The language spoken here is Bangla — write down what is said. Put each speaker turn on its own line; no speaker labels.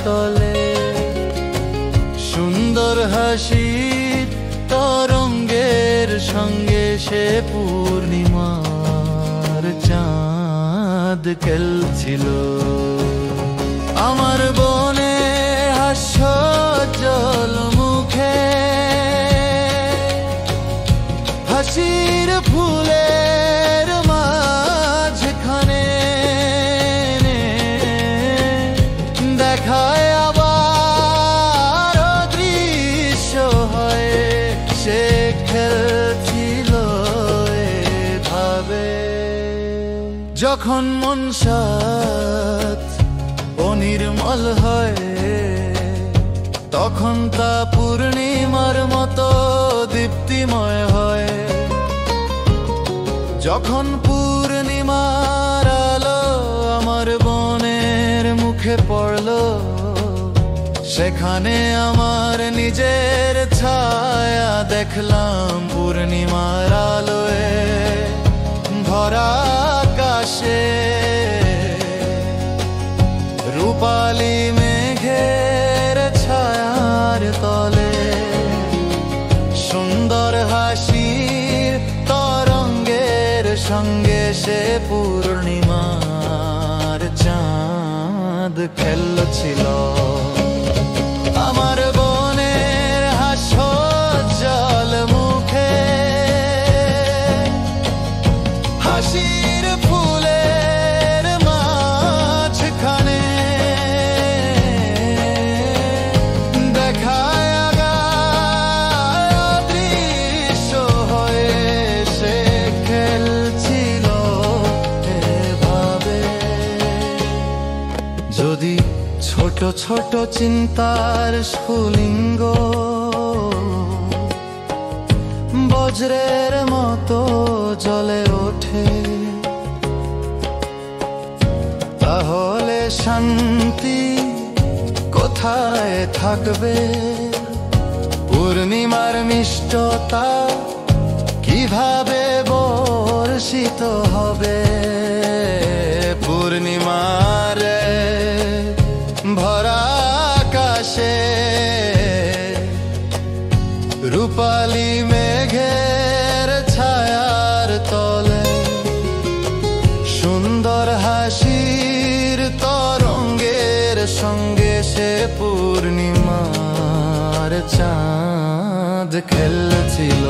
তলে সুন্দর হাসির তরঙ্গের সঙ্গে সে পূর্ণিমার চাঁদ খেলছিল। আমার বনে হাস্যোজ্জ্বল মুখে হাসির ফুলের মাঝখানে দেখায় আবার দৃশ্য হয় সে খেলছিল এভাবে। যখন মন সাত ও নির্মল হয় তখন তা পূর্ণিমার মতো দীপ্তিময় হয়। যখন পূর্ণিমার আলো আমার বনের মুখে পড়লো সেখানে আমার নিজের ছায়া দেখলাম পূর্ণিমার আলোয় ভরা আকাশে রূপালী মেঘের ছায়ার তলে সুন্দর হাসির তরঙ্গের সঙ্গে সে পূর্ণিমার চাঁদ খেলছিল। আমার বনের হাস্যোজ্জ্বল মুখে হাসির ফুলের মাঝখানে দেখায় আগায় দৃশ্য হয়ে সে খেলছিল এভাবে। যদি ছোট ছোট চিন্তার স্ফুলিঙ্গ বজ্রের মতো জ্বলে ওঠে তাহলে শান্তি কোথায় থাকবে? পূর্ণিমার মিষ্টতা কিভাবে বর্ষিত হবে? পূর্ণিমার ভরা আকাশে রূপালী মেঘের ছায়ার তলে সুন্দর হাসির তরঙ্গের সঙ্গে সে পূর্ণিমার চাঁদ খেলছিল।